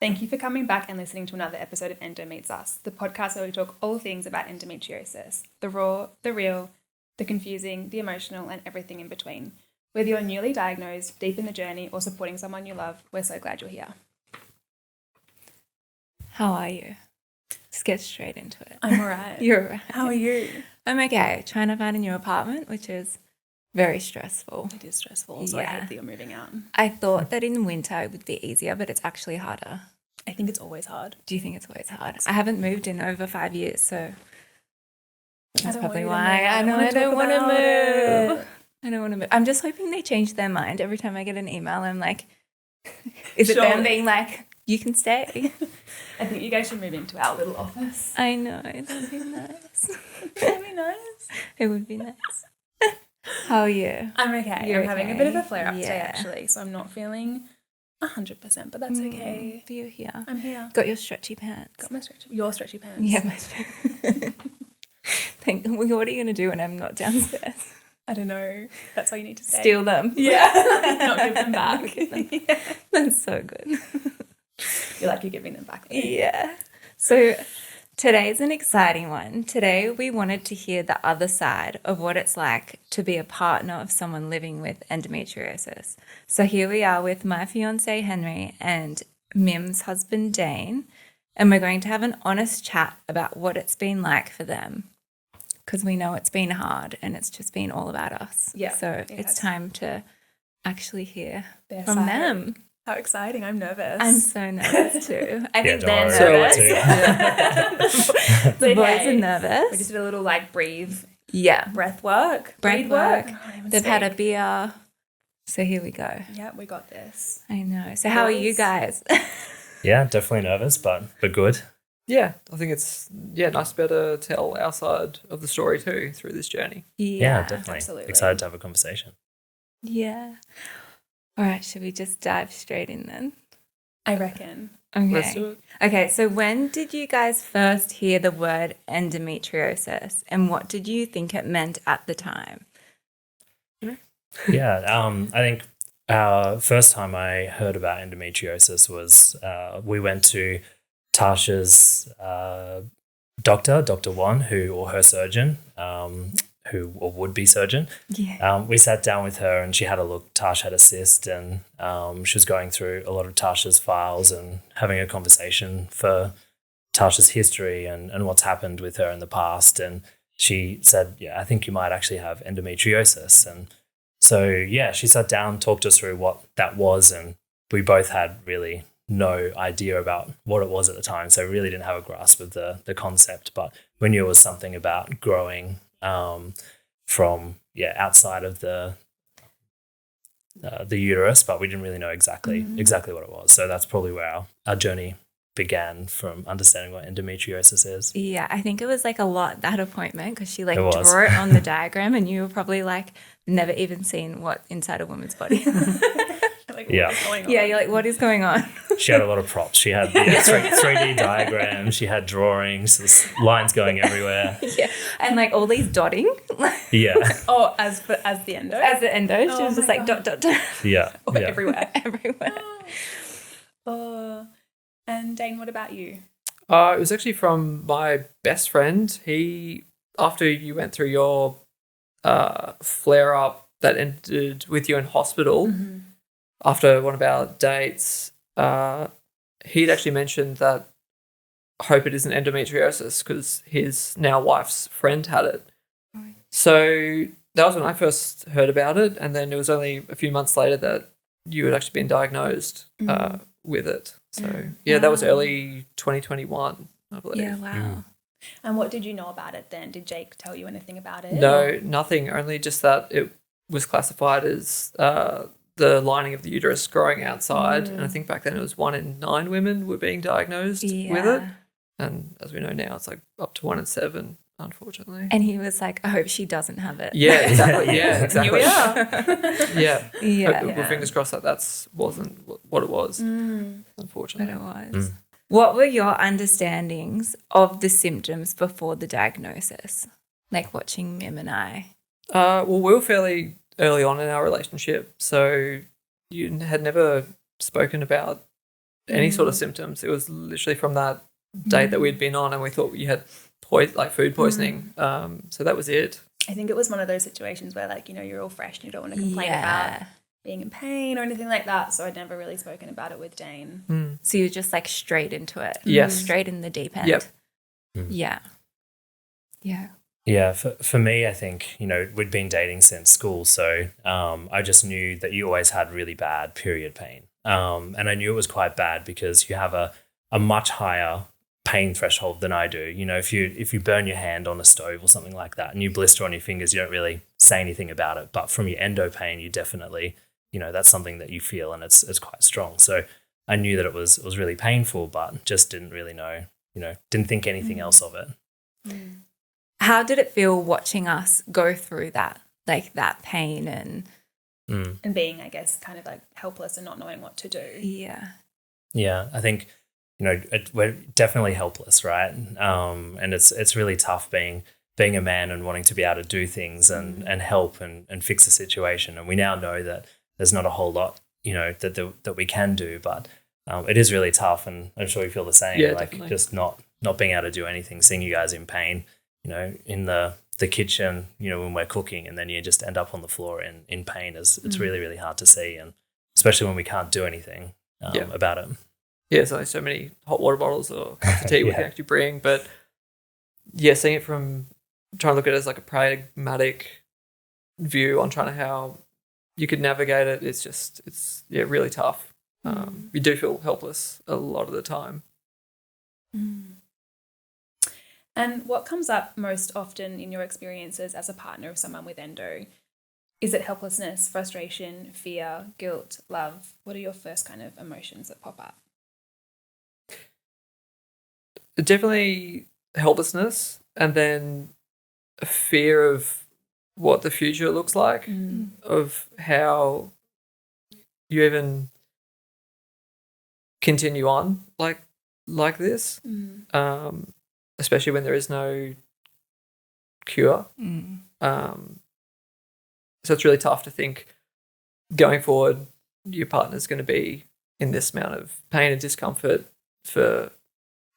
Thank you for coming back and listening to another episode of Endo Meets Us, the podcast where we talk all things about endometriosis, the raw, the real, the confusing, the emotional, and everything in between. Whether you're newly diagnosed, deep in the journey, or supporting someone you love, we're so glad you're here. How are you? Just get straight into it. I'm all right. You're all right. How are you? I'm okay. Trying to find a new apartment, which is very stressful. It is stressful, so I hate that you're moving out. I thought that in winter it would be easier, but it's actually harder. I think it's always hard. Do you think it's always hard? I haven't moved in over 5 years, so that's probably want why. I don't want to move. I don't want to move. I'm just hoping they change their mind. Every time I get an email, I'm like, is it them being like, you can stay? I think you guys should move into our little office. I know. That would be nice. That'd be nice. It would be nice. How are you? I'm okay. You're I'm having a bit of a flare-up Yeah. today, actually, so I'm not feeling 100%, but that's okay. But you're here. I'm here. Got your stretchy pants. Got my your stretchy pants. Yeah, my what are you going to do when I'm not downstairs? I don't know. That's all you need to say. Steal them. Yeah. Not give them back. Not give them. Yeah. That's so good. You're like, you're giving them back. Yeah. So today's an exciting one. Today we wanted to hear the other side of what it's like to be a partner of someone living with endometriosis. So here we are with my fiancé Henry and Mim's husband Dane, and we're going to have an honest chat about what it's been like for them, because we know it's been hard and it's just been all about us. Yeah. So it's time to actually hear Their from side. them. How exciting. I'm nervous. I'm so nervous too. I think don't they're worry. nervous. The boys are We nervous. just did a little breathe Yeah. breath work. Breath Breathe work. I can't even They've had a speak. beer. So here we go. Yeah, we got this. I know. So how are you Boys. guys? Yeah, definitely nervous, but good. Yeah, I think it's nice to be able to tell our side of the story too through this journey. Yeah, definitely. absolutely. Excited to have a conversation. Yeah. All right, should we just dive straight in then? I reckon. Let's Okay. do it. Okay, so when did you guys first hear the word endometriosis, and what did you think it meant at the time? Yeah, I think our first time I heard about endometriosis was we went to Tasha's doctor, Dr. Wan, or her surgeon, or would-be surgeon. Yeah. We sat down with her and she had a look. Tash had a cyst and she was going through a lot of Tasha's files and having a conversation for Tasha's history and what's happened with her in the past. And she said, yeah, I think you might actually have endometriosis. And so, yeah, she sat down, talked us through what that was, and we both had really no idea about what it was at the time. So we really didn't have a grasp of the concept, but we knew it was something about growing from outside of the uterus, but we didn't really know exactly what it was. So that's probably where our journey began, from understanding what endometriosis is. Yeah, I think it was a lot, that appointment, because she It was. drew it on the diagram and you were probably never even seen what inside a woman's body. Yeah. What's going on? Yeah, you're like, what is going on? She had a lot of props. She had 3D diagrams. She had drawings, there's lines going everywhere. Yeah, and all these dotting. Yeah, Oh, as the endo? As the endo, she Oh was just my dot, dot, dot. yeah. Everywhere. everywhere. Oh. And Dane, what about you? It was actually from my best friend. He, after you went through your flare up that ended with you in hospital, after one of our dates, he'd actually mentioned that I hope it isn't endometriosis because his now wife's friend had it. Right. So that was when I first heard about it, and then it was only a few months later that you had actually been diagnosed with it. So that was early 2021, I believe. Yeah, wow. And what did you know about it then? Did Jake tell you anything about it? No, nothing. Only just that it was classified as the lining of the uterus growing outside. And I think back then it was 1 in 9 women were being diagnosed with it. And as we know now, it's up to 1 in 7, unfortunately. And he was like, I hope she doesn't have it. Yeah, exactly. Yeah, exactly. Here we are. Yeah. Yeah. Well, fingers crossed that wasn't what it was, But unfortunately. it was. What were your understandings of the symptoms before the diagnosis? Watching Mim and I. Well, we were fairly early on in our relationship, so you had never spoken about any sort of symptoms. It was literally from that date that we'd been on, and we thought you had food poisoning. So that was it. I think it was one of those situations where, like, you know, you're all fresh and you don't want to complain about being in pain or anything like that. So I'd never really spoken about it with Dane. So you're just like straight into it. Yes. Straight in the deep end. Yep. Yeah. Yeah. Yeah, for me, I think, you know, we'd been dating since school, so I just knew that you always had really bad period pain. And I knew it was quite bad because you have a much higher pain threshold than I do. You know, if you burn your hand on a stove or something like that and you blister on your fingers, you don't really say anything about it. But from your endo pain, you definitely, you know, that's something that you feel, and it's quite strong. So I knew that it was really painful, but just didn't really know, you know, didn't think anything else of it. How did it feel watching us go through that, like that pain and being, I guess, kind of like helpless and not knowing what to do? Yeah, I think, you know, we're definitely helpless, right? And it's really tough being a man and wanting to be able to do things and help and fix a situation. And we now know that there's not a whole lot, you know, that we can do, but it is really tough. And I'm sure you feel the same. Yeah, like definitely. just not being able to do anything, seeing you guys in pain, you know, in the kitchen, you know, when we're cooking, and then you just end up on the floor in pain. It's really, really hard to see, and especially when we can't do anything about it. Yeah, there's only so many hot water bottles or cups of tea we can actually bring. But yeah, seeing it from trying to look at it as like a pragmatic view on trying to how you could navigate it, it's really tough. You do feel helpless a lot of the time. And what comes up most often in your experiences as a partner of someone with endo? Is it helplessness, frustration, fear, guilt, love? What are your first kind of emotions that pop up? Definitely helplessness, and then a fear of what the future looks like, of how you even continue on like this, especially when there is no cure. So it's really tough to think going forward your partner's going to be in this amount of pain and discomfort for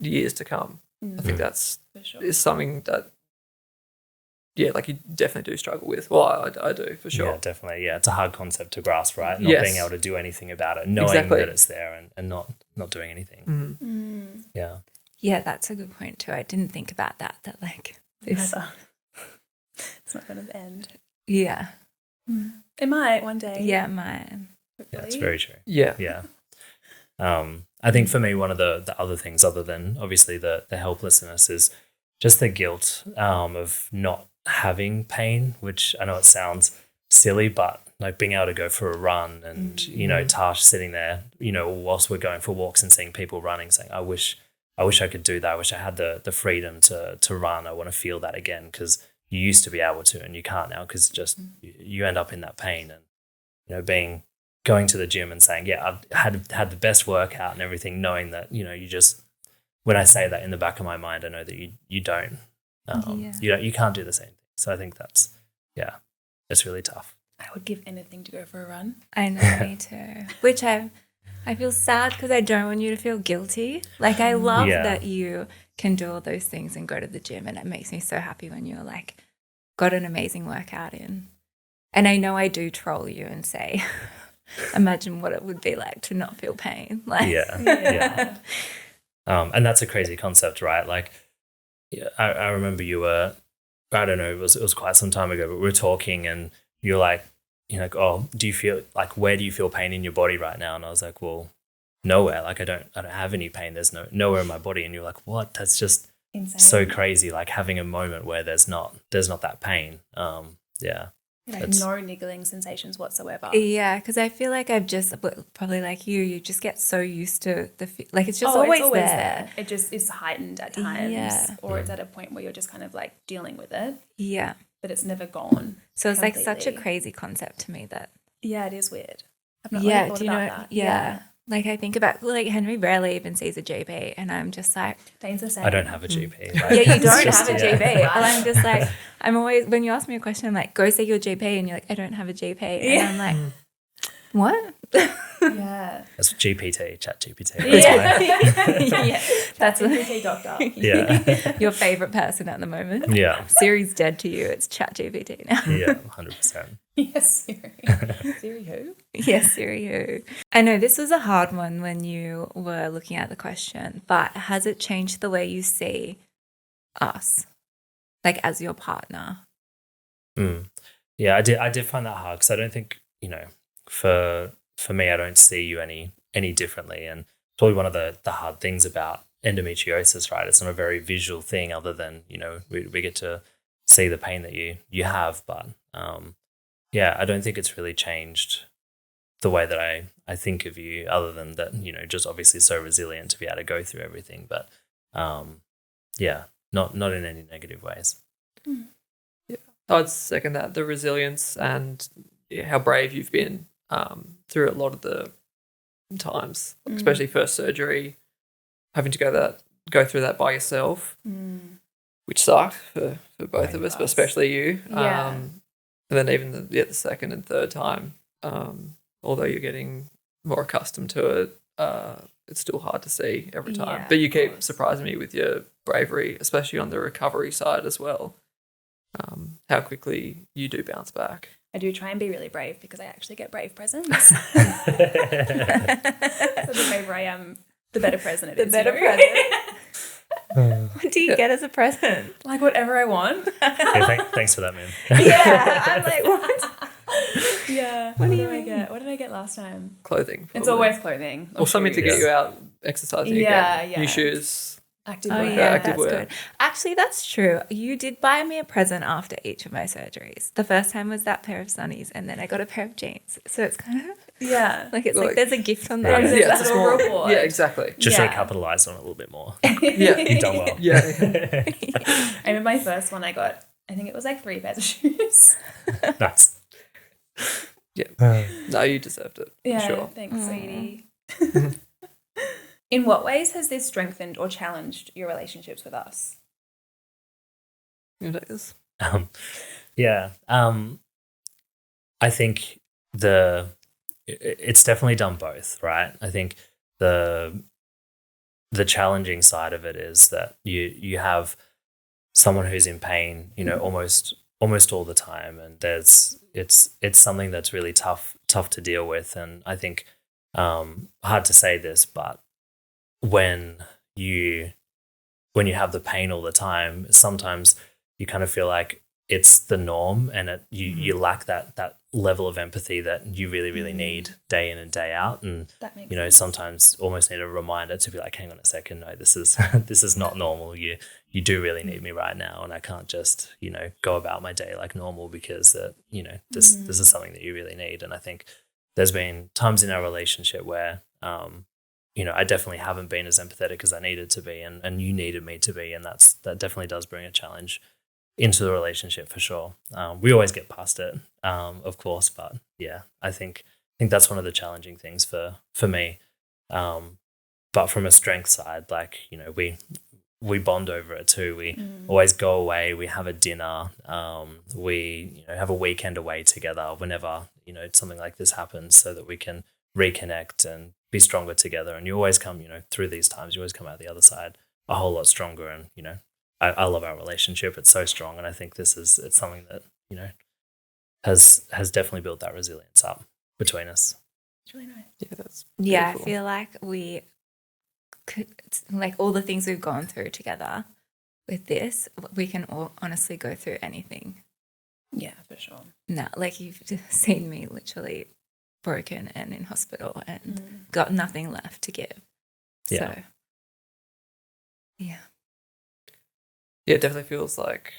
years to come. I think that's For sure. is something that, yeah, like you definitely do struggle with. Well, I do for sure. Yeah, definitely. Yeah, it's a hard concept to grasp, right? Not Yes. being able to do anything about it, knowing Exactly. that it's there and not doing anything. Yeah. Yeah, that's a good point too. I didn't think about that like this. Never. It's not going to end. Yeah. It might one day. Yeah, mine. Yeah, it's very true. Yeah. Yeah. I think for me, one of the other things, other than obviously the helplessness, is just the guilt of not having pain, which I know it sounds silly, but like being able to go for a run and, you know, Tarsh sitting there, you know, whilst we're going for walks and seeing people running, saying, I wish I could do that. I wish I had the freedom to run. I want to feel that again, because you used to be able to and you can't now, because just you end up in that pain. And, you know, going to the gym and saying, yeah, I've had the best workout and everything, knowing that, you know, you just, when I say that in the back of my mind, I know that you don't, you can't do the same thing. So I think that's, it's really tough. I would give anything to go for a run. I know, me too. Which I feel sad because I don't want you to feel guilty. Like I love that you can do all those things and go to the gym, and it makes me so happy when you're like got an amazing workout in. And I know I do troll you and say, imagine what it would be like to not feel pain. Like Yeah. And that's a crazy concept, right? Like, I remember you were, I don't know, it was quite some time ago, but we were talking and you're like, oh, do you feel like, where do you feel pain in your body right now? And I was like, well, nowhere. Like I don't have any pain. There's nowhere in my body. And you're like, what? That's just Insane. so crazy. Like having a moment where there's not that pain. Like no niggling sensations whatsoever. Yeah, because I feel like I've just, probably like you just get so used to like it's just always there. It just is heightened at times, or it's at a point where you're just kind of like dealing with it. Yeah. But it's never gone. So it's like such a completely. crazy concept to me that. Yeah, it is weird. I've not really thought about that. Yeah. Like I think about, like Henry rarely even sees a GP, and I'm just like, Dane's the same. I don't have a GP. Like, yeah, you it's don't just- have a GP. And I'm just like, I'm always, when you ask me a question, I'm like, go see your GP. And you're like, I don't have a GP. And I'm like, What? Yeah. That's GPT, chat GPT. Yeah. Yeah. That's GPT doctor. Yeah. your favorite person at the moment. Yeah. Siri's dead to you. It's ChatGPT now. Yeah, 100%. Yes, Siri. Siri who? Yes, Siri who? I know this was a hard one when you were looking at the question, but has it changed the way you see us, like as your partner? Yeah, I did find that hard because I don't think, for me, I don't see you any differently. And probably one of the hard things about endometriosis, right? It's not a very visual thing other than, we get to see the pain that you have. But yeah, I don't think it's really changed the way that I think of you, other than that, just obviously so resilient to be able to go through everything. But yeah, not in any negative ways. Yeah, I'd second that. The resilience and how brave you've been through a lot of the times, especially first surgery, having to go through that by yourself, which sucked for both of us, but especially you. Yeah. And then even the second and third time, although you're getting more accustomed to it, it's still hard to see every time. Yeah, but you of keep course. surprising me with your bravery, especially on the recovery side as well. How quickly you do bounce back. I do try and be really brave because I actually get brave presents. So the braver I am, the better present it is. better you know? present. What do you get as a present? Like whatever I want. Yeah, thanks for that, man. Yeah, I'm like, what? Yeah. What do you did I mean? get? What did I get last time? Clothing. It's probably. always clothing. Or something to get shoes. you out exercising Yeah, again. yeah. New shoes. Active Oh wear. yeah, active that's wear. good. Actually, that's true. You did buy me a present after each of my surgeries. The first time was that pair of sunnies, and then I got a pair of jeans. So it's kind of Yeah. like Like- there's a gift on Yeah. that. There's it's a little reward. Yeah, exactly. Just should Yeah. have capitalized on it a little bit more. Yeah. You've done well. Yeah. I remember my first one I got, I think it was like 3 pairs of shoes. Nice. No, you deserved it. Yeah, For sure. thanks, sweetie. In what ways has this strengthened or challenged your relationships with us? You take this? Yeah. I think it's definitely done both, right? I think the challenging side of it is that you have someone who's in pain, almost all the time, and it's something that's really tough to deal with. And I think hard to say this, but when you have the pain all the time, sometimes you kind of feel like it's the norm, and you lack that level of empathy that you really, really need day in and day out. And That makes sense. sometimes almost need a reminder to be like, hang on a second, no, this is this is not normal. You do really need me right now, and I can't just go about my day like normal because this is something that you really need. And I think there's been times in our relationship where I definitely haven't been as empathetic as I needed to be, and you needed me to be, and that definitely does bring a challenge into the relationship for sure. We always get past it, of course, but yeah, I think that's one of the challenging things for me. But from a strength side, like we bond over it too. We always go away. We have a dinner. We have a weekend away together whenever something like this happens, so that we can reconnect and be stronger together. And you always come through these times. You always come out the other side a whole lot stronger. And I love our relationship. It's so strong, and I think it's something that has definitely built that resilience up between us. It's really nice. Yeah, that's Yeah, I beautiful. feel like we could, like all the things we've gone through together with this, we can all honestly go through anything. Yeah, for sure. No, like you've just seen me literally broken and in hospital and got nothing left to give. Yeah. So, yeah. Yeah, it definitely feels like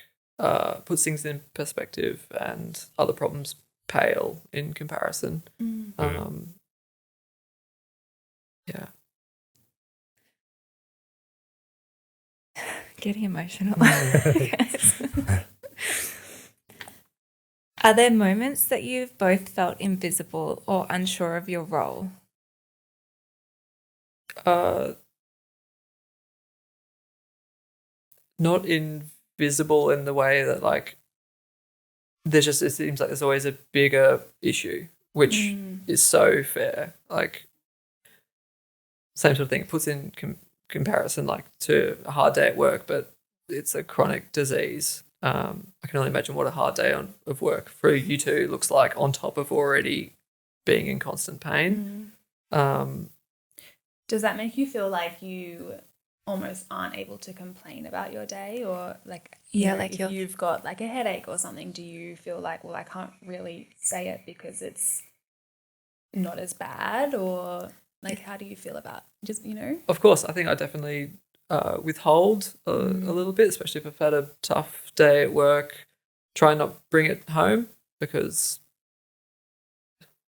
puts things in perspective, and other problems pale in comparison. Yeah. Getting emotional. Are there moments that you've both felt invisible or unsure of your role? Not invisible in the way that like it seems like there's always a bigger issue which is so fair. Like, same sort of thing. It puts in comparison like to a hard day at work, but it's a chronic disease. I can only imagine what a hard day of work for you two looks like on top of already being in constant pain. Does that make you feel like you almost aren't able to complain about your day, or like, if you've got like a headache or something, do you feel like, well, I can't really say it because it's not as bad, or like how do you feel about just, Of course, I think I definitely withhold a little bit, especially if I've had a tough day at work. Try and not bring it home because,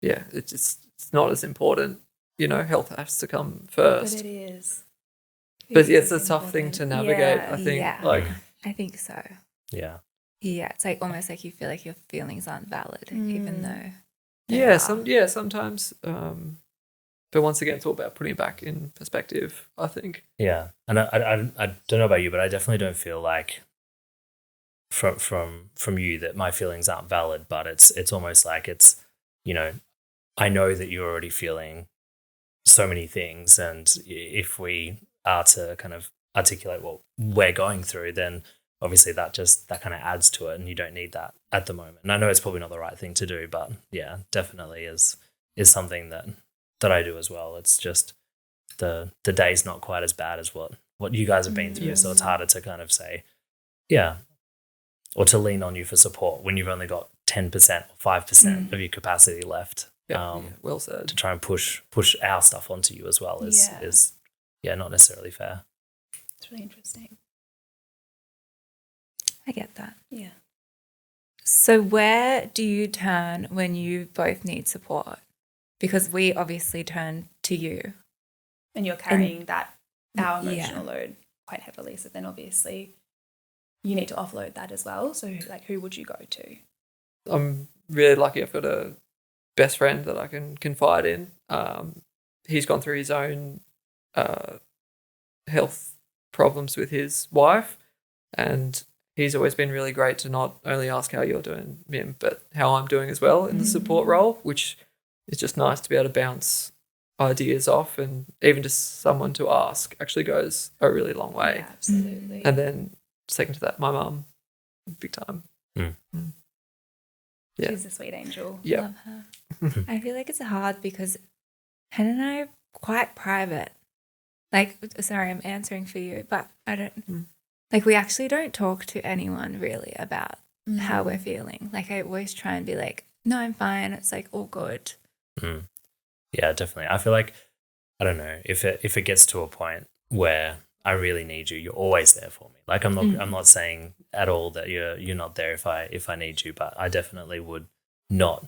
it's not as important. Health has to come first. But it is. But it's a tough thing to navigate, I think. I think so. Yeah. Yeah, it's like almost like you feel like your feelings aren't valid, even though sometimes. But once again, it's all about putting it back in perspective, I think. Yeah. And I don't know about you, but I definitely don't feel like from you that my feelings aren't valid, but it's almost like it's, I know that you're already feeling so many things, and if we are to kind of articulate what we're going through, then obviously that kind of adds to it, and you don't need that at the moment. And I know it's probably not the right thing to do, but yeah, definitely is something that I do as well. It's just the day's not quite as bad as what you guys have been through, so it's harder to kind of say, or to lean on you for support when you've only got 10% or 5% of your capacity left. Well said. To try and push our stuff onto you as well is not necessarily fair. It's really interesting. I get that. Yeah. So where do you turn when you both need support? Because we obviously turn to you. And you're carrying our emotional load quite heavily. So then obviously you need to offload that as well. So like, who would you go to? I'm really lucky I've got a best friend that I can confide in. He's gone through his own health problems with his wife, and he's always been really great to not only ask how you're doing, Mim, but how I'm doing as well in the support role, which is just nice to be able to bounce ideas off, and even just someone to ask actually goes a really long way. Yeah, absolutely. And then second to that, my mum, big time. Yeah. She's a sweet angel. Yeah. Love her. I feel like it's hard because Hannah and I are quite private. Like, sorry, I'm answering for you, but I don't, like, we actually don't talk to anyone really about how we're feeling. Like, I always try and be like, no, I'm fine. It's like all good. Yeah, definitely. I feel like, I don't know, if it gets to a point where I really need you, you're always there for me. Like, I'm not saying at all that you're not there if I need you, but I definitely would not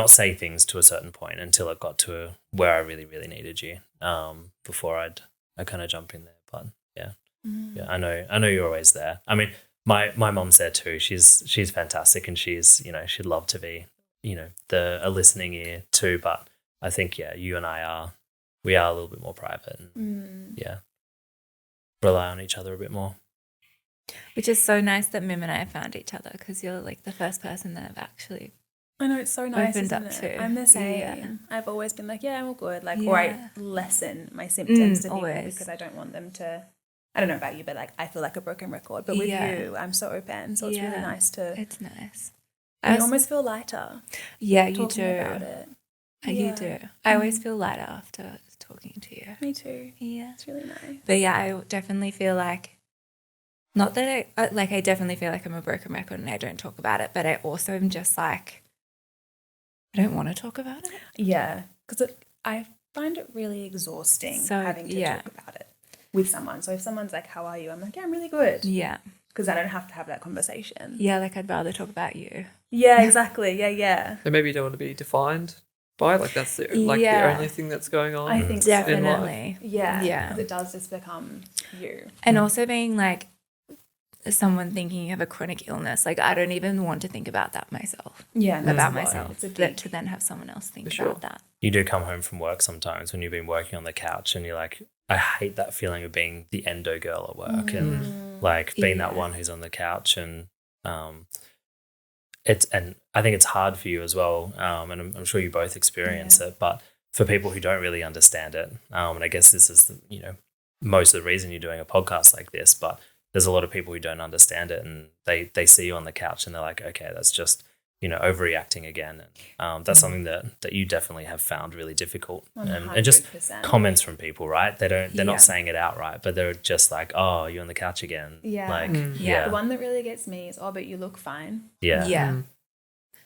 say things to a certain point until it got to where I really, really needed you, before I kind of jump in there. But yeah, I know you're always there. I mean, my mom's there too. She's fantastic, and she's, she'd love to be, a listening ear too. But I think, you and I we are a little bit more private, and rely on each other a bit more. Which is so nice that Mim and I found each other, because you're like the first person that I've actually I know, it's so nice, opened isn't up it? to. I'm the same. Yeah. I've always been like, I'm all good. Like, or I lessen my symptoms to people always. because I don't want them to, I don't know about you, but like, I feel like a broken record. But with you, I'm so open. So it's really nice to. It's nice. You almost feel lighter. Yeah, you talking do. about it. You do. I always feel lighter after talking to you. Me too. Yeah. It's really nice. But yeah, I definitely feel like, not that I definitely feel like I'm a broken record and I don't talk about it, but I also am just like, I don't want to talk about it. Yeah, because I find it really exhausting having to talk about it with someone. So if someone's like, how are you? I'm like, I'm really good. Yeah. Because I don't have to have that conversation. Yeah, like I'd rather talk about you. Yeah, exactly. Yeah. And maybe you don't want to be defined by, like, that's the only thing that's going on. I think definitely. Yeah. Yeah. Because it does just become you. And also being like someone thinking you have a chronic illness, like I don't even want to think about that myself. Yeah. About myself. To then have someone else think about that. You do come home from work sometimes when you've been working on the couch and you're like, I hate that feeling of being the endo girl at work and like being that one who's on the couch and and I think it's hard for you as well, and I'm sure you both experience it, but for people who don't really understand it, and I guess this is most of the reason you're doing a podcast like this, but there's a lot of people who don't understand it, and they see you on the couch and they're like, okay, that's just overreacting again. And that's something that you definitely have found really difficult, and just comments from people, right? They're not saying it outright, but they're just like, oh, you're on the couch again. The one that really gets me is, oh, but you look fine. That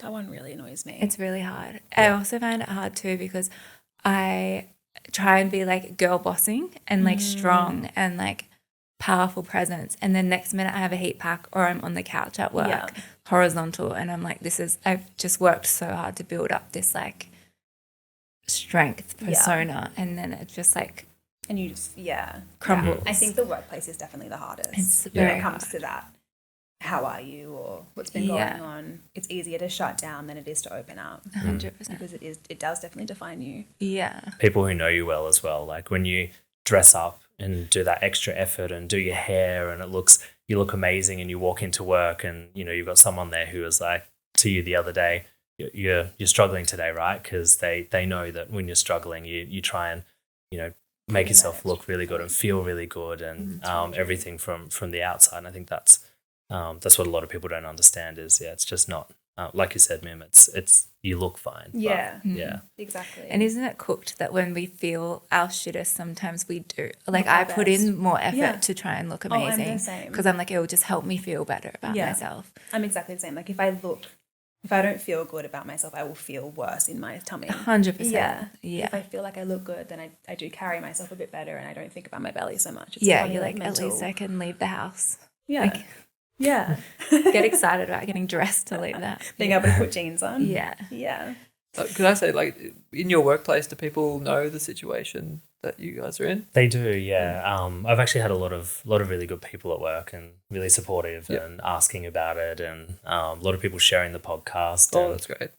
one really annoys me. It's really hard. I also find it hard too because I try and be like girl bossing and like strong and like powerful presence, and then next minute I have a heat pack or I'm on the couch at work horizontal, and I'm like, I've just worked so hard to build up this like strength persona, and then it's just like, and you just crumbles. I think the workperce is definitely the hardest. It's when very it comes hard. to that. How are you, or what's been going on? It's easier to shut down than it is to open up. 100%. Because it does definitely define you. Yeah. People who know you well as well, like when you dress up and do that extra effort and do your hair and you look amazing, and you walk into work and you've got someone there who was like to you the other day, you're struggling today, right? Because they know that when you're struggling, you try and make yourself look really good and feel really good, and everything from the outside. And I think that's what a lot of people don't understand is it's just not like you said, Mim, it's you look fine. Yeah. Yeah. Exactly. And isn't it cooked that when we feel our shittest, sometimes we do. Like I put in more effort to try and look amazing. I'm the same. Because I'm like, it will just help me feel better about myself. I'm exactly the same. Like if I don't feel good about myself, I will feel worse in my tummy. 100%. Yeah. Yeah. If I feel like I look good, then I do carry myself a bit better, and I don't think about my belly so much. It's Yeah, funny, you're like, mental. at least I can leave the house. Yeah. Like, yeah. get excited about getting dressed to leave that. Being able to put jeans on. Yeah. Yeah. Could I say, like, in your workplace, do people know the situation that you guys are in? They do, yeah. I've actually had a lot of really good people at work, and really supportive and asking about it, and a lot of people sharing the podcast. Oh, and, that's great.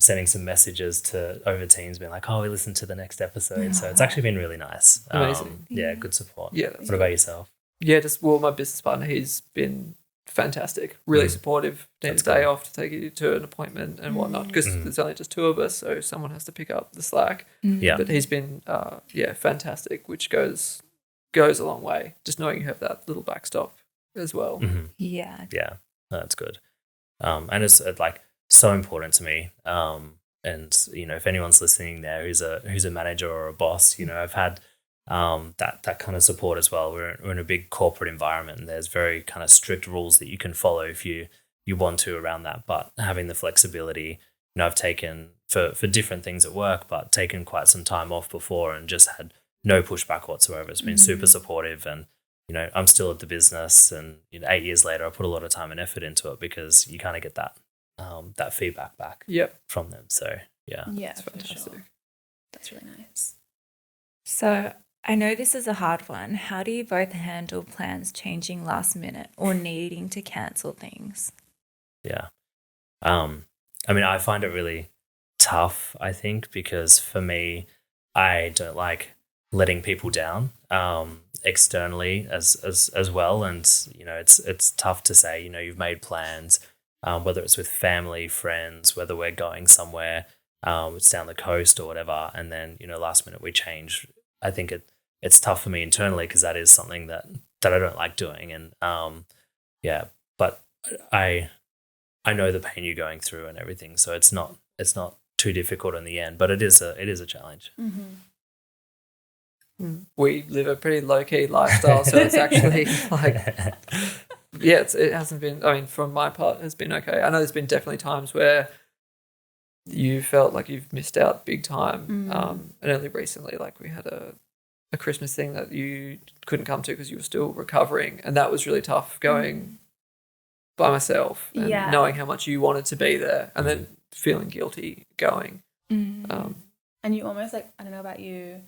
sending some messages over Teams, being like, "Oh, we listened to the next episode." So it's actually been really nice. Amazing. Yeah, good support. Yeah. What about yourself? Yeah, my business partner, he's been fantastic, really supportive. Needs a day off to take you to an appointment and whatnot, because there's only just two of us, so someone has to pick up the slack. Yeah. But he's been fantastic, which goes a long way, just knowing you have that little backstop as well. Mm-hmm. Yeah. Yeah, that's good. And it's like so important to me. And if anyone's listening there who's a manager or a boss, I've had that kind of support as well. We're in a big corporate environment, and there's very kind of strict rules that you can follow if you want to around that. But having the flexibility, I've taken for different things at work, but taken quite some time off before and just had no pushback whatsoever. It's been super supportive, and I'm still at the business, and 8 years later, I put a lot of time and effort into it because you kind of get that feedback back from them. So yeah, Yeah, It's fantastic. for sure. That's really nice. So I know this is a hard one. How do you both handle plans changing last minute or needing to cancel things? Yeah. I mean, I find it really tough, I think, because for me, I don't like letting people down externally as well. And, it's tough to say, you've made plans, whether it's with family, friends, whether we're going somewhere, it's down the coast or whatever. And then, last minute we change. I think it's tough for me internally because that is something that I don't like doing. And but I know the pain you're going through and everything, so it's not too difficult in the end, but it is a challenge. We live a pretty low key lifestyle, so it's actually like, it hasn't been. I mean, from my part, it's been okay. I know there's been definitely times where you felt like you've missed out big time, and only recently, like we had a Christmas thing that you couldn't come to because you were still recovering, and that was really tough going by myself and knowing how much you wanted to be there, and then feeling guilty going. And you almost like, I don't know about you,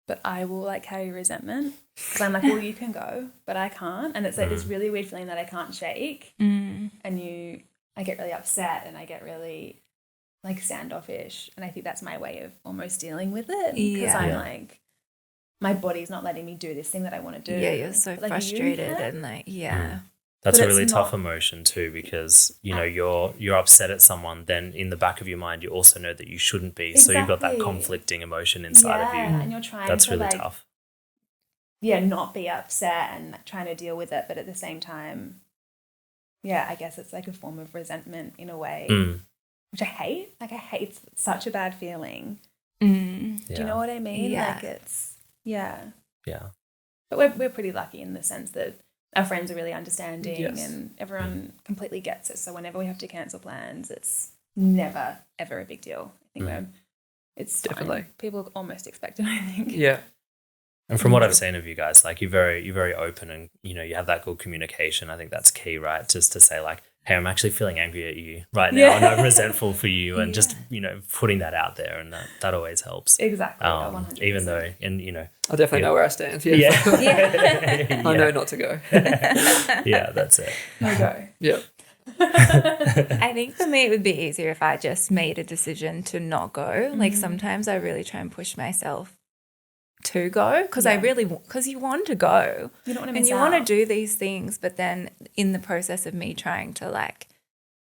but I will like carry resentment because I'm like, well, you can go, but I can't. And it's like this really weird feeling that I can't shake. And I get really upset and I get really like standoffish. And I think that's my way of almost dealing with it. Because I'm like, my body's not letting me do this thing that I want to do. Yeah, you're so Like, frustrated you can? and like, yeah. That's But a it's really tough not- emotion too, because you're upset at someone. Then in the back of your mind, you also know that you shouldn't be. So you've got that Exactly. conflicting emotion inside of you. and you're trying That's to really like, tough. not be upset and trying to deal with it, but at the same time, I guess it's like a form of resentment in a way, which I hate. Like I hate, it's such a bad feeling. Mm. Do you know what I mean? Yeah. Like it's yeah. Yeah. But we're pretty lucky in the sense that our friends are really understanding Yes. and everyone completely gets it. So whenever we have to cancel plans, it's never ever a big deal. I think it's Definitely. fine. People almost expect it, I think. Yeah. And from what I've seen of you guys, like you're very open, and you have that good communication. I think that's key, right? Just to say like, hey, I'm actually feeling angry at you right now, and I'm resentful for you, and just putting that out there, and that always helps. Exactly. 100%. Even though, and I definitely know where I stand. Yeah. yeah. I know not to go. Yeah, that's it. No go. Yeah. I think for me it would be easier if I just made a decision to not go. Like sometimes I really try and push myself to go because because you want to go You don't want to and miss you out. want to do these things, but then in the process of me trying to like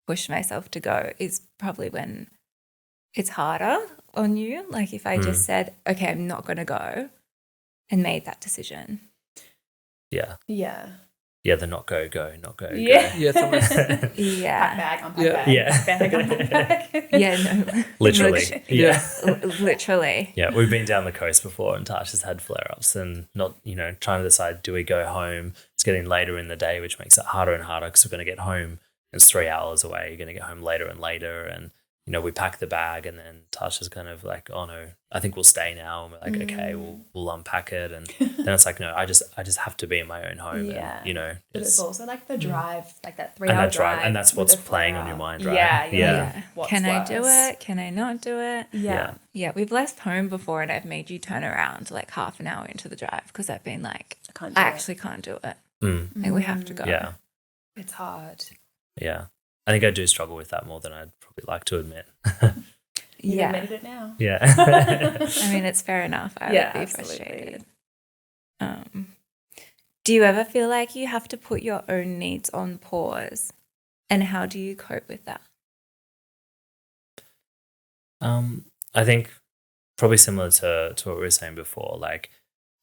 push myself to go is probably when it's harder on you. Like if I just said, okay, I'm not going to go and made that decision. Yeah. Yeah. Yeah, the not go, not go. Yeah. Yeah, it's almost, Pack Yeah. bag, unpack Yeah. bag. Yeah. Pack bag, unpack bag. Yeah, no. Literally. Yeah. Literally. Yeah, we've been down the coast before, and Tarsh has had flare-ups, and not, trying to decide, do we go home? It's getting later in the day, which makes it harder and harder because we're going to get home. It's 3 hours away. You're going to get home later and later, and we pack the bag, and then Tasha's kind of like, oh no, I think we'll stay now. And we're like, okay, we'll unpack it, and then it's like, no, I just have to be in my own home. Yeah. And, But it's also like the drive, like that 3 and hour that drive, and that's with what's the playing on your flare-up. mind, right? Yeah. Yeah. What's Can I do worse? it? Can I not do it? Yeah. Yeah, we've left home before and I've made you turn around like half an hour into the drive because I've been like, can't do I it. actually can't do it. Mm. Like we have to go. Yeah. It's hard. Yeah. I think I do struggle with that more than I'd probably like to admit. You've Yeah. admitted it now. Yeah. I mean, it's fair enough. I Yeah, would be absolutely. frustrated. Do you ever feel like you have to put your own needs on pause? And how do you cope with that? I think probably similar to what we were saying before. Like,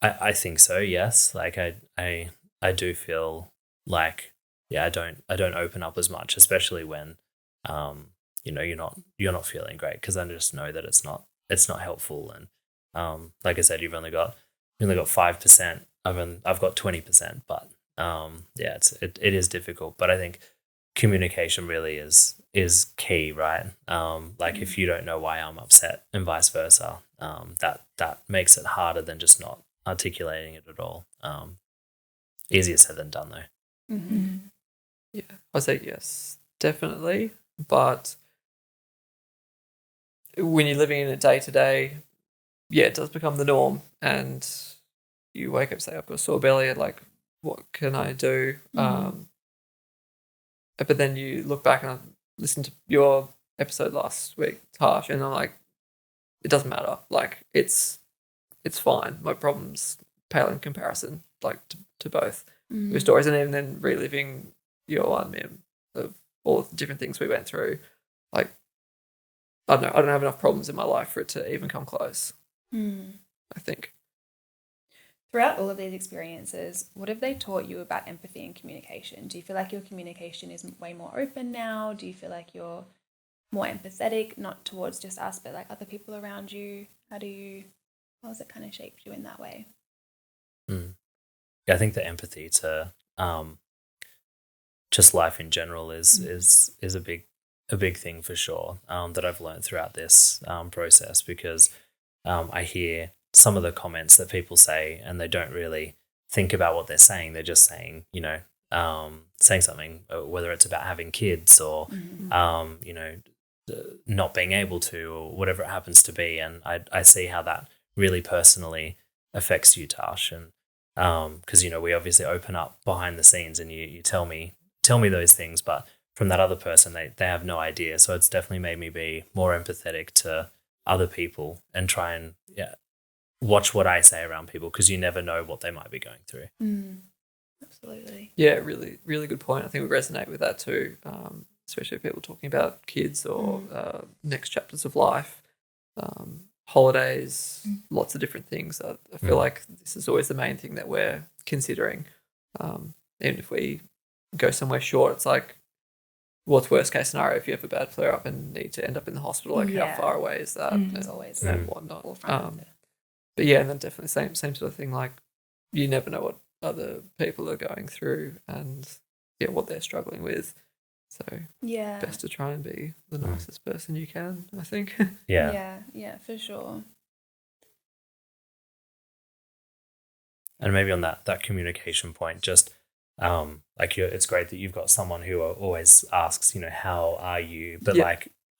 I think so. Yes. Like I do feel like, I don't open up as much, especially when, you're not feeling great, because I just know that it's not helpful. And like I said, you've only got 5%. I've got 20%, but it is difficult. But I think communication really is key, right? Like if you don't know why I'm upset and vice versa, that makes it harder than just not articulating it at all. Easier said than done though. Mm-hmm. yeah, I say yes, definitely. But when you're living in it day to day, it does become the norm. And you wake up and say, I've got a sore belly, like, what can I do? But then you look back and I listened to your episode last week, Tarsh, and I'm like, it doesn't matter. Like, it's fine. My problems pale in comparison, like, to both your stories. And even then reliving your one, Mim, of all the different things we went through. Like, I don't know, I don't have enough problems in my life for it to even come close, I think. Throughout all of these experiences, what have they taught you about empathy and communication? Do you feel like your communication is way more open now? Do you feel like you're more empathetic, not towards just us, but like other people around you? How has it kind of shaped you in that way? Yeah, I think the empathy to just life in general is a big thing for sure, that I've learned throughout this process, because I hear some of the comments that people say and they don't really think about what they're saying. They're just saying, saying something, whether it's about having kids or, not being able to, or whatever it happens to be. And I see how that really personally affects you, Tash. And because, we obviously open up behind the scenes and you tell me those things, but from that other person, they have no idea. So it's definitely made me be more empathetic to other people and try and, watch what I say around people, because you never know what they might be going through. Absolutely. Yeah, really, really good point. I think we resonate with that too, especially people talking about kids or next chapters of life, holidays, lots of different things. I feel like this is always the main thing that we're considering. Even if we go somewhere short, it's like, what's worst case scenario if you have a bad flare up and need to end up in the hospital? Like, how far away is that? It's always and whatnot. forefront of it. But yeah, and then definitely same sort of thing. Like, you never know what other people are going through and what they're struggling with. So best to try and be the nicest person you can, I think. Yeah, for sure. And maybe on that communication point, just it's great that you've got someone who always asks, how are you? But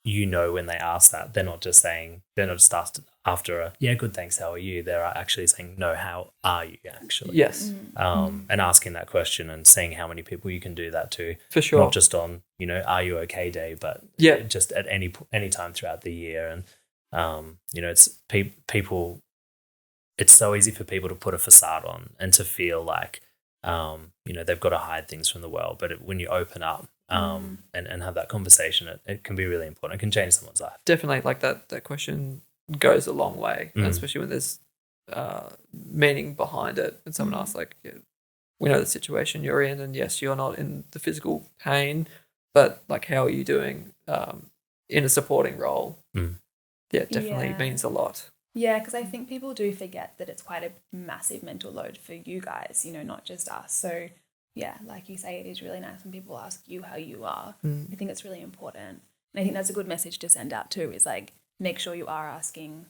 when they ask that, they're not just asked after a good, thanks, how are you? They're actually saying, no, how are you actually? Yes. And asking that question and seeing how many people you can do that to. For sure. Not just on, are you okay day, but just at any time throughout the year. And, it's people, it's so easy for people to put a facade on and to feel like, they've got to hide things from the world. But when you open up and have that conversation, it can be really important. It can change someone's life. Definitely, like that question goes a long way, and especially when there's meaning behind it. And someone asks, like, we know the situation you're in, and yes, you're not in the physical pain, but like, how are you doing in a supporting role? Yeah, definitely means a lot. Yeah, because I think people do forget that it's quite a massive mental load for you guys, not just us. So, yeah, like you say, it is really nice when people ask you how you are. I think it's really important. And I think that's a good message to send out too, is like, make sure you are asking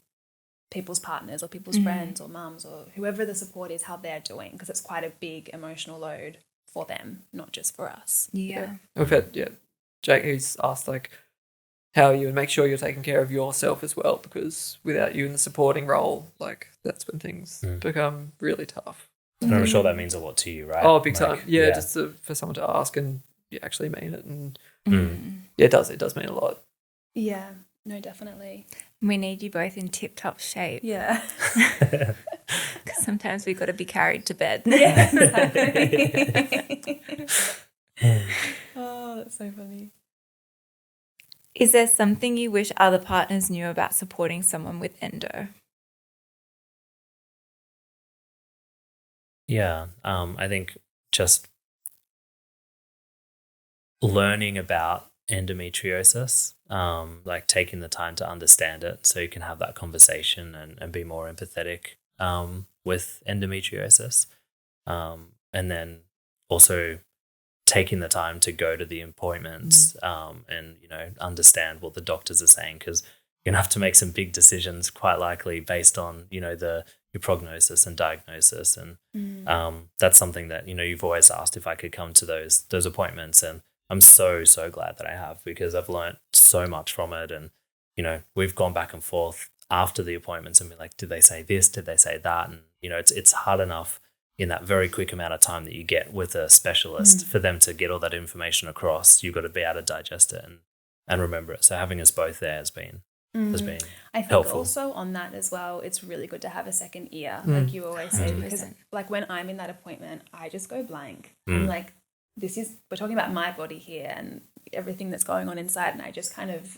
people's partners or people's friends or mums or whoever the support is how they're doing, because it's quite a big emotional load for them, not just for us. Yeah. We've had, Jake, who's asked, like, how are you, and make sure you're taking care of yourself as well, because without you in the supporting role, like, that's when things become really tough. And I'm sure that means a lot to you, right? Oh, big time. Yeah, just for someone to ask and you actually mean it. And it does mean a lot. Yeah, no, definitely. We need you both in tip-top shape. Yeah. Because sometimes we've got to be carried to bed. Yeah, exactly. Oh, that's so funny. Is there something you wish other partners knew about supporting someone with endo? Yeah, I think just learning about endometriosis, like taking the time to understand it so you can have that conversation and be more empathetic with endometriosis. And then also taking the time to go to the appointments and, understand what the doctors are saying, because you're going to have to make some big decisions quite likely based on, your prognosis and diagnosis. And that's something that, you've always asked if I could come to those appointments. And I'm so, so glad that I have, because I've learned so much from it. And, we've gone back and forth after the appointments and been like, did they say this? Did they say that? And, it's hard enough in that very quick amount of time that you get with a specialist for them to get all that information across. You've got to be able to digest it and remember it. So having us both there has been I think helpful. Also on that as well, it's really good to have a second ear, like you always say, because like when I'm in that appointment, I just go blank. I'm like, we're talking about my body here and everything that's going on inside, and I just kind of,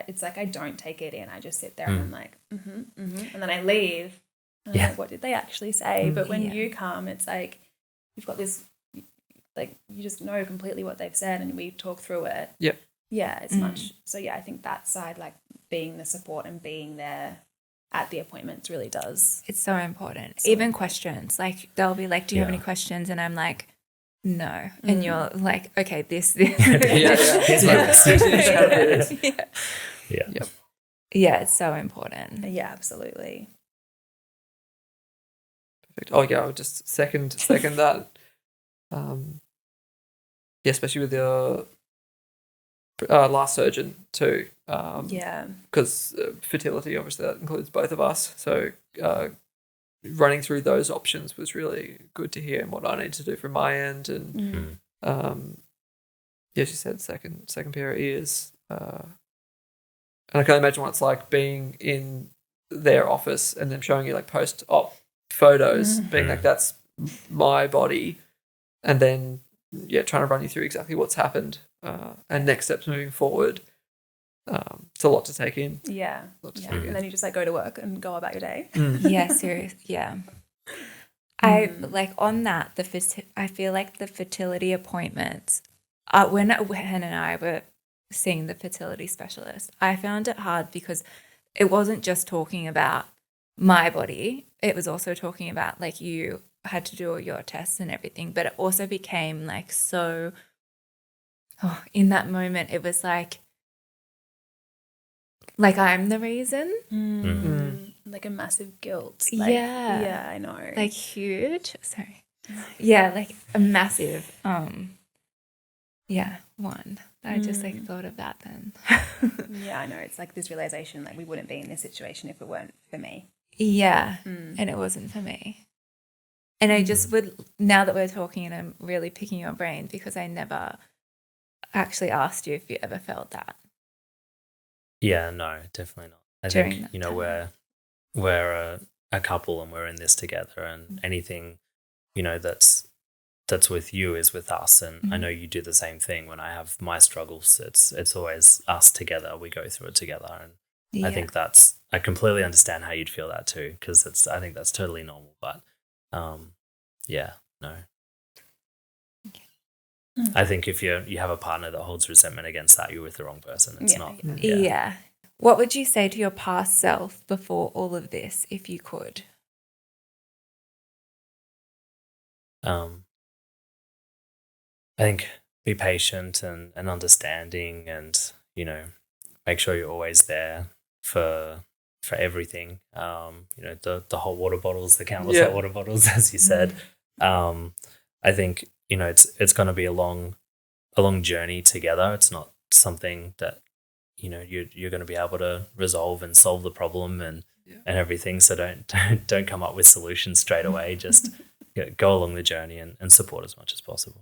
it's like I don't take it in. I just sit there and I'm like, and then I leave. And I'm like, what did they actually say? But when you come, it's like you've got this, like you just know completely what they've said, and we talk through it. Yep. Yeah, it's much. So yeah, I think that side, like being the support and being there at the appointments, really does. It's so important. Even questions, like they'll be like, "Do you have any questions?" And I'm like, "No," and you're like, "Okay, this." Here's my list. Yeah. Yeah, it's so important. Yeah, absolutely. Perfect. Oh yeah, I would just second that. Especially with your last surgeon too. Because fertility, obviously, that includes both of us. So running through those options was really good to hear, and what I need to do from my end. And she said second pair of ears. And I can't imagine what it's like being in their office and them showing you like post-op photos, being like, that's my body. and then trying to run you through exactly what's happened and next steps moving forward. It's a lot to take in. Yeah. And then you just like go to work and go about your day. Yeah, serious. Yeah. I like on that I feel like the fertility appointments. When Hen and I were seeing the fertility specialist, I found it hard because it wasn't just talking about my body. It was also talking about like you had to do all your tests and everything, but it also became like so. Oh, in that moment, it was like I'm the reason. Like a massive guilt. Yeah, I know. Like huge. Sorry. Yeah, like a massive. One. I just like thought of that then. Yeah, I know. It's like this realization like we wouldn't be in this situation if it weren't for me. Yeah, and it wasn't for me. And I just would, now that we're talking and I'm really picking your brain because I never actually asked you if you ever felt that. Yeah, no, definitely not. I think, you know, we're a couple and we're in this together, and anything, you know, that's with you is with us. And I know you do the same thing. When I have my struggles, it's always us together. We go through it together. And I think I completely understand how you'd feel that too, because I think that's totally normal. But no. I think if you have a partner that holds resentment against that, you're with the wrong person. It's not. Yeah. What would you say to your past self before all of this, if you could? I think be patient and understanding, and, you know, make sure you're always there for everything. You know, the hot water bottles, the countless hot water bottles, as you said. I think, you know, it's going to be a long journey together. It's not something that, you know, you're going to be able to resolve and solve the problem and everything. So don't come up with solutions straight away. Just go along the journey and support as much as possible.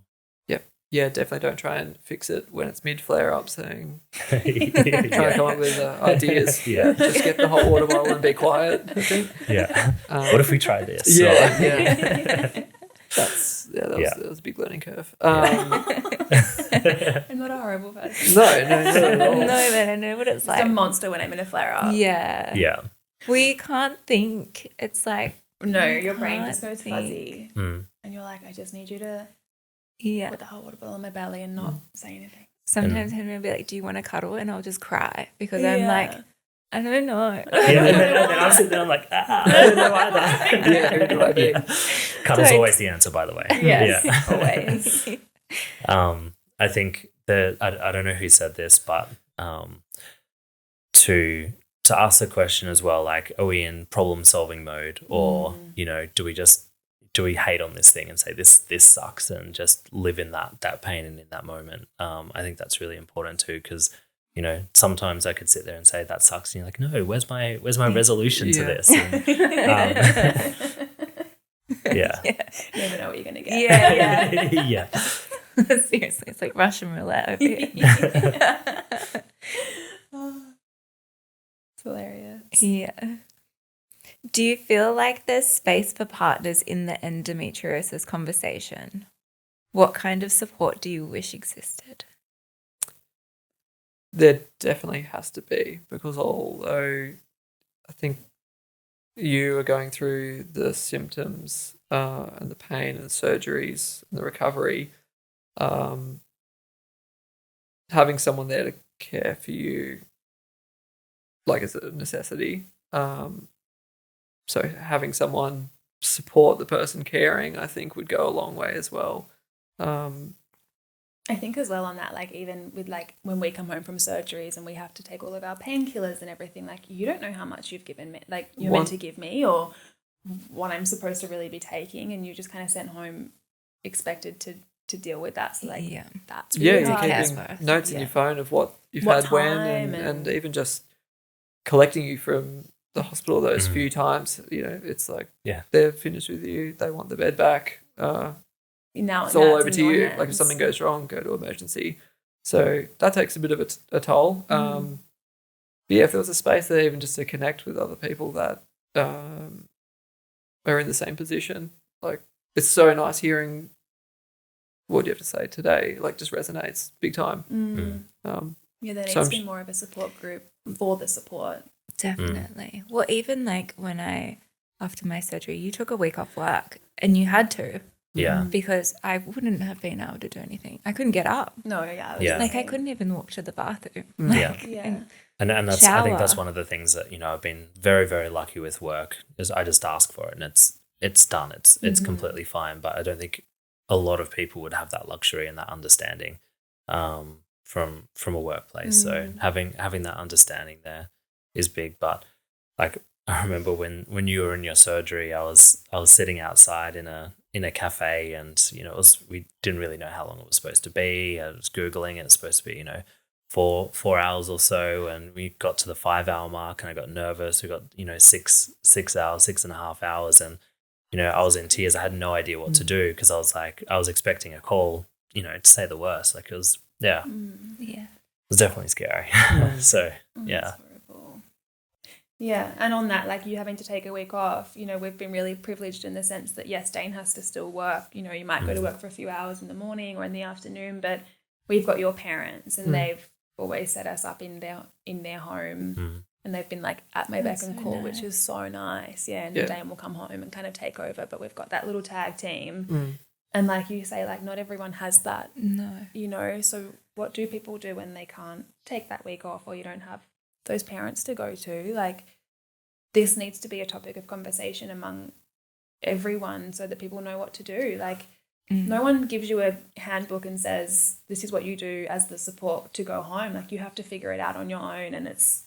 Yep. Yeah, definitely don't try and fix it when it's mid flare up. Saying trying to come up with ideas. Yeah. Just get the hot water bottle and be quiet. I think. Yeah. What if we try this? Yeah. That was a big learning curve. I'm not a horrible person. No, not at all. No, but I know what it's Just like. a monster when I'm in a flare up. Yeah. Yeah. We can't think. It's like No, your brain can't just goes think. fuzzy. And you're like, I just need you to put the hot water bottle on my belly and not say anything. Sometimes Henry will be like, do you want to cuddle? And I'll just cry because I'm like, I don't know. Yeah, and then I'm sitting there, I'm like, I don't know either. Yeah, who do I be? Cuddle's always the answer, by the way. Yes, Yeah. always. I think that I don't know who said this, but to ask the question as well, like, are we in problem solving mode, or you know, do we hate on this thing and say this sucks and just live in that pain and in that moment? I think that's really important too, because, you know, sometimes I could sit there and say that sucks, and you're like, no, where's my resolution to this? And, yeah. You never know what you're gonna get. Yeah. Yeah. Seriously, it's like Russian roulette over here. It's hilarious. Yeah. Do you feel like there's space for partners in the endometriosis conversation? What kind of support do you wish existed? There definitely has to be, because although I think you are going through the symptoms and the pain and the surgeries and the recovery, having someone there to care for you, like, is a necessity. So having someone support the person caring, I think, would go a long way as well. I think as well on that, like, even with like when we come home from surgeries and we have to take all of our painkillers and everything, like, you don't know how much you've given me, like you're meant to give me, or what I'm supposed to really be taking, and you just kind of sent home expected to deal with that. So like that's really you're hard. keeping notes in your phone of what you've had when, and even just collecting you from the hospital those few times. You know, it's like they're finished with you, they want the bed back. Now it's all over to you. Hands. Like, if something goes wrong, go to emergency. So that takes a bit of a toll. But yeah, if there was a space there, even just to connect with other people that are in the same position, like, it's so nice hearing what do you have to say today, like, just resonates big time. Yeah, there needs So to be more of a support group for the support. Definitely. Well, even like after my surgery, you took a week off work and you had to Yeah. because I wouldn't have been able to do anything. I couldn't get up. No, yeah. it was Yeah. Like I insane. couldn't even walk to the bathroom. Yeah. Yeah. And that's I think that's Shower. one of the things that, I've been very, very lucky with work is I just ask for it and it's done. It's completely fine. But I don't think a lot of people would have that luxury and that understanding from a workplace. So having that understanding there is big. But like I remember when you were in your surgery, I was sitting outside in a cafe, and we didn't really know how long it was supposed to be. I was Googling it. It's supposed to be 4 hours or so, and we got to the 5 hour mark, and I got nervous. We got 6 hours, 6.5 hours, and I was in tears. I had no idea what to do because I was expecting a call, to say the worst. Like it was, Yeah. it was definitely scary. So yeah. That's horrible. Yeah, and on that, like you having to take a week off, we've been really privileged in the sense that yes, Dane has to still work. You might go to work for a few hours in the morning or in the afternoon, but we've got your parents, and they've always set us up in their home, and they've been like at my beck and call, which is so nice. Yeah, and Dane will come home and kind of take over, but we've got that little tag team. And like you say, like not everyone has that. No. So what do people do when they can't take that week off, or you don't have those parents to go to? Like this needs to be a topic of conversation among everyone so that people know what to do. Like no one gives you a handbook and says this is what you do as the support to go home. Like you have to figure it out on your own, and it's,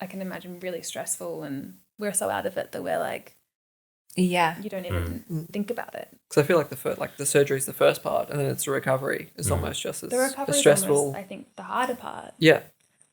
I can imagine, really stressful, and we're so out of it that we're like, Yeah. you don't even think about it. Because I feel like the surgery is the first part, and then it's the recovery is almost just The recovery as is stressful. almost, I think, the harder part. Yeah,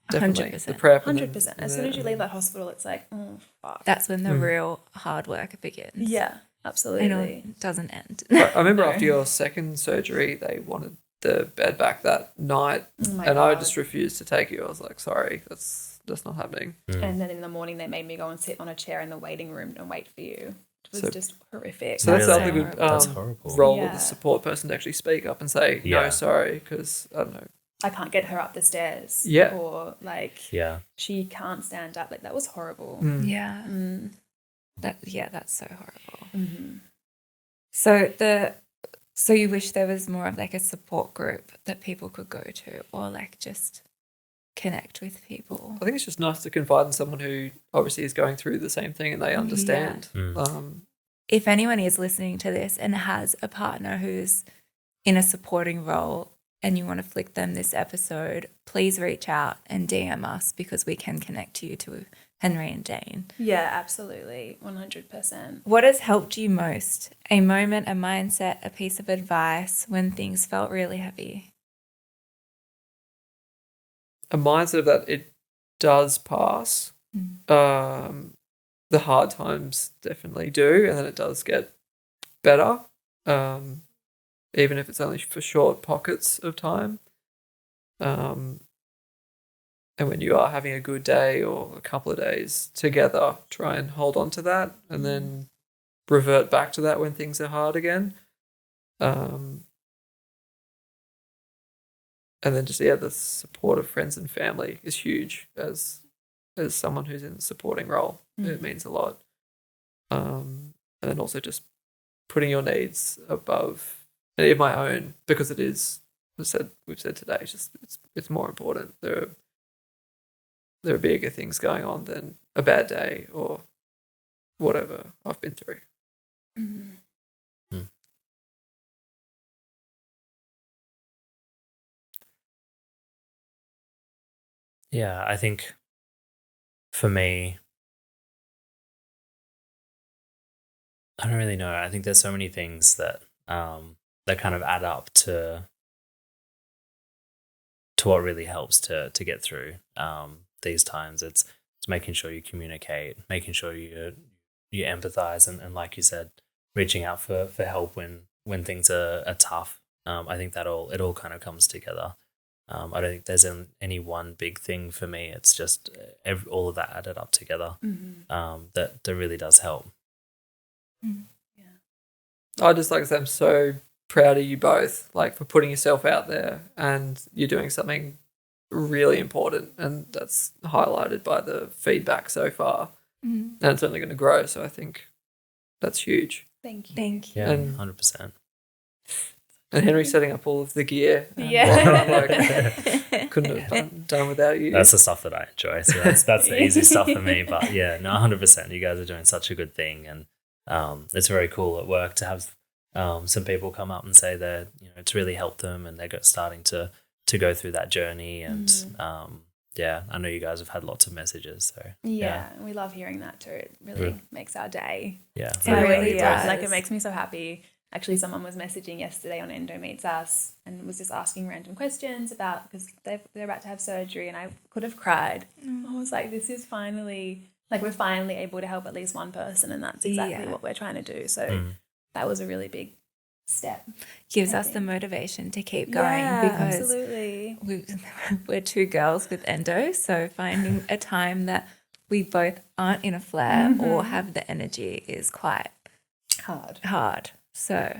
definitely. 100%. The prep. and then- 100%. As soon as you leave that hospital, it's like, oh, fuck. That's when the real hard work begins. Yeah, absolutely. And it doesn't end. I remember after your second surgery, they wanted the bed back that night, Oh my and I God. just refused to take you. I was like, sorry, that's not happening. And then in the morning, they made me go and sit on a chair in the waiting room and wait for you. It was just horrific. So that's Really? another good That's horrible. role of Yeah. the support person to actually speak up and say, Yeah. no, sorry, because I don't know. I can't get her up the stairs. Yeah. Or like, Yeah. she can't stand up. Like that was horrible. Yeah. Mm. That's so horrible. Mm-hmm. So you wish there was more of like a support group that people could go to, or like just connect with people. I think it's just nice to confide in someone who obviously is going through the same thing and they understand. If anyone is listening to this and has a partner who's in a supporting role and you want to flick them this episode, please reach out and DM us because we can connect you to Henry and Dane. Yeah, absolutely. 100%. What has helped you most? A moment, a mindset, a piece of advice when things felt really heavy? A mindset that it does pass. The hard times definitely do, and then it does get better, even if it's only for short pockets of time. And when you are having a good day or a couple of days together, try and hold on to that and then revert back to that when things are hard again. And then just, the support of friends and family is huge as someone who's in a supporting role. It means a lot. And then also just putting your needs above any of my own, because it is, we've said today, it's more important. There are bigger things going on than a bad day or whatever I've been through. Yeah, I think for me, I don't really know. I think there's so many things that that kind of add up to what really helps to get through these times. It's making sure you communicate, making sure you empathize, and like you said, reaching out for help when things are tough. I think it all kind of comes together. I don't think there's any one big thing for me. It's just all of that added up together that really does help. I just like to say I'm so proud of you both, like for putting yourself out there, and you're doing something really important, and that's highlighted by the feedback so far. And it's only going to grow, so I think that's huge. Thank you. Thank you. Yeah, And- 100%. And Henry setting up all of the gear. And couldn't have done without you. That's the stuff that I enjoy. So that's the easy stuff for me. But yeah, no, 100%. You guys are doing such a good thing, and it's very cool at work to have some people come up and say that it's really helped them, and they're starting to go through that journey. And yeah, I know you guys have had lots of messages. So Yeah, we love hearing that too. It really makes our day. yeah, It really does. Like, it makes me so happy. Actually, someone was messaging yesterday on Endo Meets Us and was just asking random questions about, because they're about to have surgery, and I could have cried. I was like, this is finally, like, we're finally able to help at least one person, and that's exactly what we're trying to do. So that was a really big step. Gives us the motivation to keep going, because absolutely. we're two girls with endo, so finding a time that we both aren't in a flare or have the energy is quite hard. So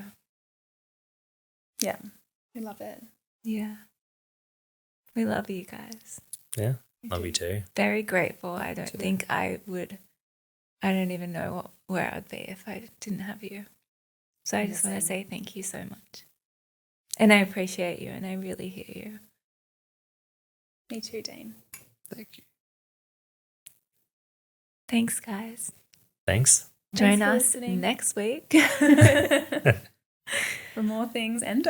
yeah, we love it. yeah, we love you guys. Yeah, love you too. Very grateful. I don't think I don't even know where I'd be if I didn't have you. So I just want to say thank you so much. And I appreciate you, and I really hear you. Me too, Dane. Thank you. Thanks, guys. Thanks. Join for us listening. next week. For more things endo.